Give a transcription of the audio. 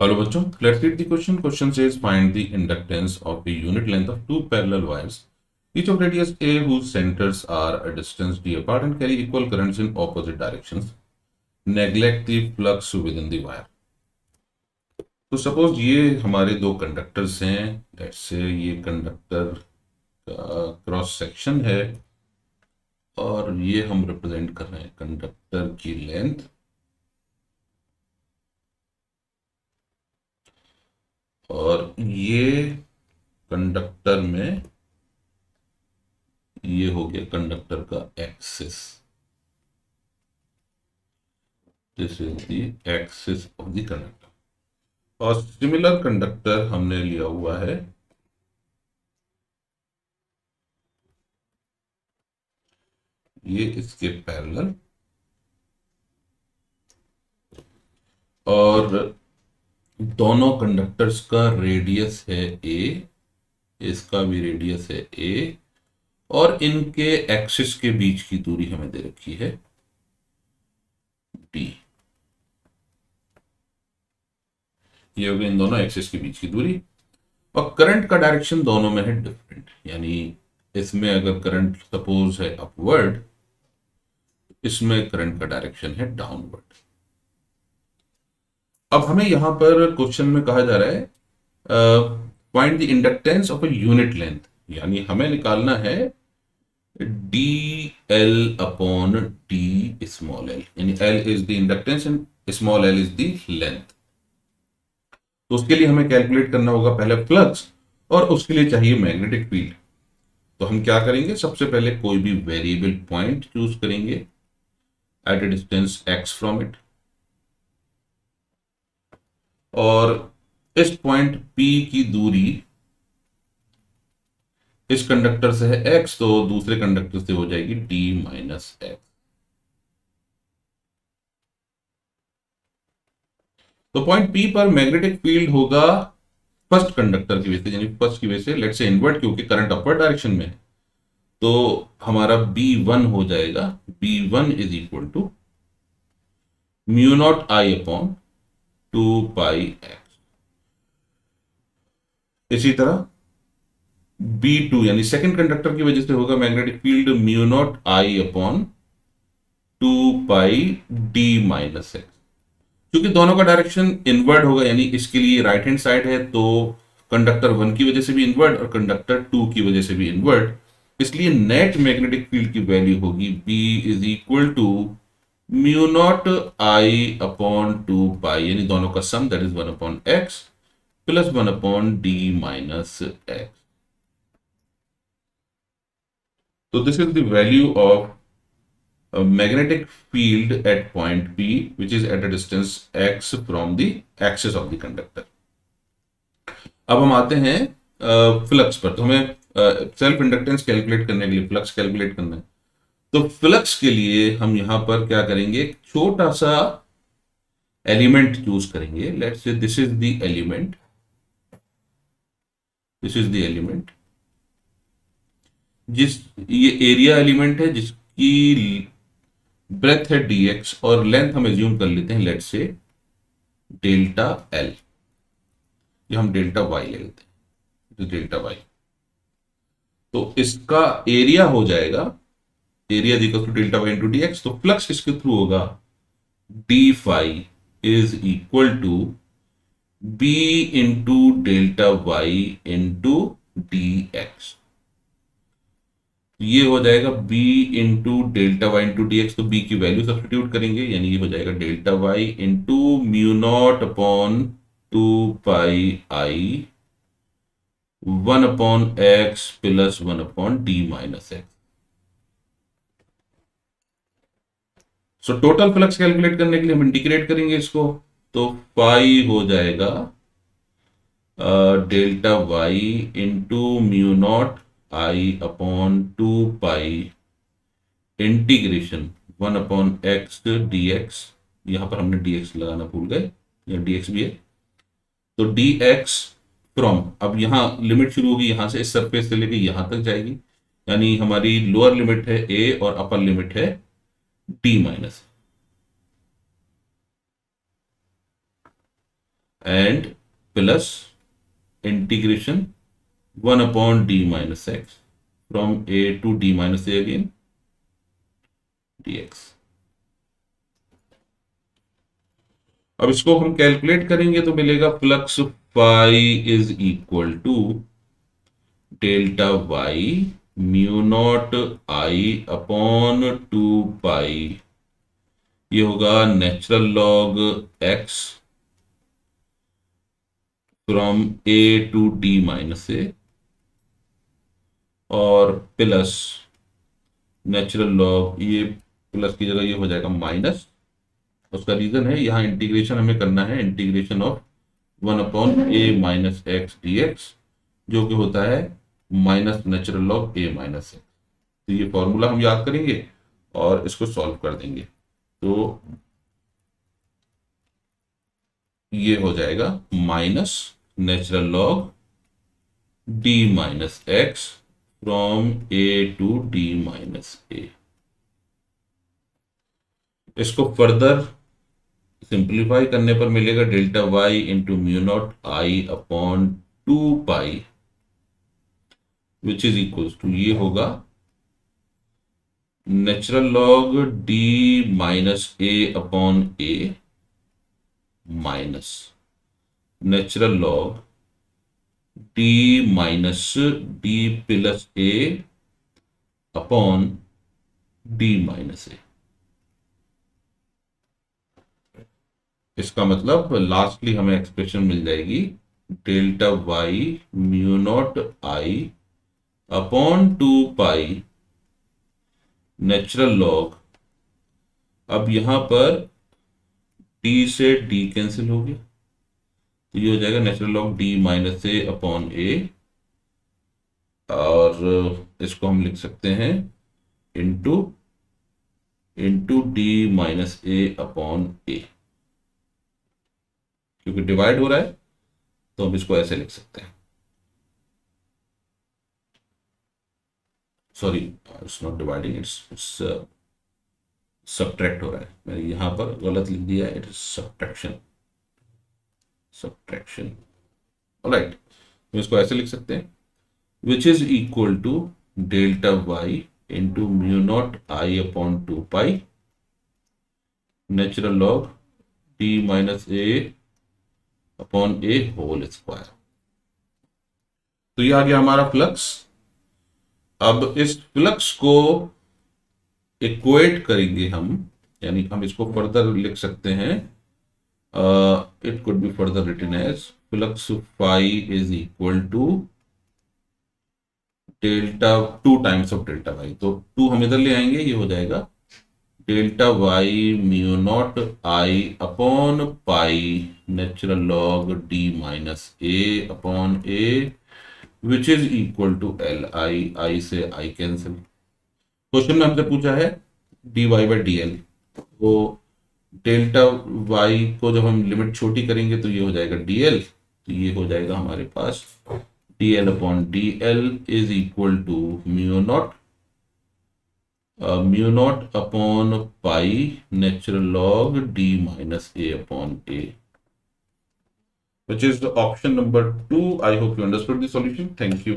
Hello बच्चों, let's read the question. Question says find the inductance of a unit length of two parallel wires, each of radius a whose centers are a distance d apart and carry equal currents in opposite directions. Neglect the flux within the wire. तो suppose ये हमारे दो conductors हैं. Let's say ये conductor का cross section है और ये हम रिप्रेजेंट कर रहे हैं कंडक्टर की लेंथ. और ये कंडक्टर में ये हो गया कंडक्टर का axis. This is the axis of the conductor. और सिमिलर कंडक्टर हमने लिया हुआ है ये इसके पैरेलल, और दोनों कंडक्टर्स का रेडियस है ए, इसका भी रेडियस है ए, और इनके एक्सिस के बीच की दूरी हमें दे रखी है डी. ये हो गई इन दोनों एक्सिस के बीच की दूरी. और करंट का डायरेक्शन दोनों में है डिफरेंट, यानी इसमें अगर करंट सपोज है अपवर्ड, इसमें करंट का डायरेक्शन है डाउनवर्ड. अब हमें यहां पर क्वेश्चन में कहा जा रहा है find the inductance of a unit length, यानी हमें निकालना है D L upon D small L, यानी L is the inductance and small L is the length. तो उसके लिए हमें कैलकुलेट करना होगा पहले फ्लक्स, और उसके लिए चाहिए मैग्नेटिक फील्ड. तो हम क्या करेंगे, सबसे पहले कोई भी वेरिएबल पॉइंट चूज करेंगे at a distance x from it, और इस पॉइंट P की दूरी इस कंडक्टर से है x, तो दूसरे कंडक्टर से हो जाएगी d माइनस एक्स. तो पॉइंट P पर मैग्नेटिक फील्ड होगा फर्स्ट कंडक्टर की वजह से, यानी फर्स्ट की वजह से लेट्स से इनवर्ट, क्योंकि करंट अपवर्ड डायरेक्शन में है. तो हमारा B1 हो जाएगा, B1 is equal to mu not I upon 2 pi x. इसी तरह B2 यानी सेकंड कंडक्टर की वजह से होगा magnetic field mu not I upon 2 pi D minus x. क्योंकि दोनों का डायरेक्शन इनवर्ड होगा, यानी इसके लिए राइट हैंड साइड है, तो कंडक्टर 1 की वजह से भी इनवर्ड और कंडक्टर 2 की वजह से भी इनवर्ड. इसलिए नेट मैग्नेटिक फील्ड की वैल्यू होगी B is equal to mu not I upon 2 pi, यानी दोनों का sum, that is 1/x plus 1/d minus x. So this is the value of a magnetic field at point P, which is at a distance x from the axis of the conductor. अब हम आते हैं flux पर. तो हमें self inductance calculate करने के लिए फ्लक्स कैलकुलेट करना है. तो फ्लक्स के लिए हम यहां पर क्या करेंगे, एक छोटा सा एलिमेंट चूज करेंगे. Let's say this is the element, this is the element, जिस ये एरिया एलिमेंट है जिसकी ब्रेथ है dx और लेंथ हम एज्यूम कर लेते हैं लेट्स से डेल्टा एल, ये हम डेल्टा वाई ले लेते हैं, डेल्टा वाई. तो इसका एरिया हो जाएगा, area equal to delta Y into d x. तो फ्लक्स इसके थ्रू होगा d phi is equal to B into delta Y into d x. ये हो जाएगा b into delta Y into d x. तो b की वैल्यू सब्सटीट्यूट करेंगे, यानी ये हो जाएगा delta Y into mu not upon 2 pi I 1/x plus 1/d minus x. So total flux calculate करने के लिए हम इंटीग्रेट करेंगे इसको. तो फाई हो जाएगा delta Y into mu not I upon 2 pi integration 1/x dx. यहां पर हमने dx लगाना भूल गए, या dx भी है. तो dx फ्रॉम, अब यहां लिमिट शुरू होगी यहां से, इस सरफेस से लेके यहां तक जाएगी, यानी हमारी लोअर लिमिट है a और अपर लिमिट है d minus. and plus integration 1 upon d minus x from a to d minus a again dx। अब इसको हम कैलकुलेट करेंगे तो मिलेगा flux phi is equal to delta Y mu not I upon 2 pi, ये होगा natural log x from A to D minus A और plus natural log, ये प्लस की जगह ये हो जाएगा माइनस। उसका रीजन है यहाँ इंटीग्रेशन हमें करना है, integration of 1 upon A minus x D x, जो कि होता है माइनस नेचुरल लॉग ए माइनस एक्स। तो ये फॉर्मूला हम याद करेंगे और इसको सॉल्व कर देंगे, तो ये हो जाएगा minus natural log D minus x from A to D minus A. इसको फर्दर सिंप्लीफाई करने पर मिलेगा delta Y into mu not I upon 2 pi which is equal to, ये होगा natural log D minus A upon A minus natural log D minus D plus A upon D minus A. इसका मतलब lastly हमें expression मिल जाएगी delta Y mu not I upon 2 pi natural log, अब यहां पर डी से D cancel हो गया तो ये हो जाएगा नेचुरल लॉग डी माइनस ए अपॉन ए, और इसको हम लिख सकते हैं इंटू इंटू डी माइनस ए अपॉन ए, क्योंकि डिवाइड हो रहा है तो हम इसको ऐसे लिख सकते हैं। Sorry, it's not dividing, it's subtract हो रहा है, मैंने यहां पर गलत लिख दिया, it is subtraction subtraction. Alright, तो इसको ऐसे लिख सकते हैं which is equal to delta Y into mu not I upon 2 pi natural log D minus A upon a whole square. तो ये आ गया हमारा फ्लक्स। अब इस फ्लक्स को इक्वेट करेंगे हम, यानी हम इसको फर्दर लिख सकते हैं, it could be further written as flux phi is equal to delta 2 times of delta y, तो 2 हम इधर ले आएंगे, ये हो जाएगा delta Y mu not I upon pi natural log D minus A upon a which is equal to L I से I cancel. Question में हमसे पूछा है d y by d L, तो डेल्टा वाई को जब हम लिमिट छोटी करेंगे तो ये हो जाएगा डी एल, तो ये हो जाएगा हमारे पास D L upon D L is equal to mu not upon pi natural log D minus A upon A, which is the option number 2. I hope you understood the solution. Thank you.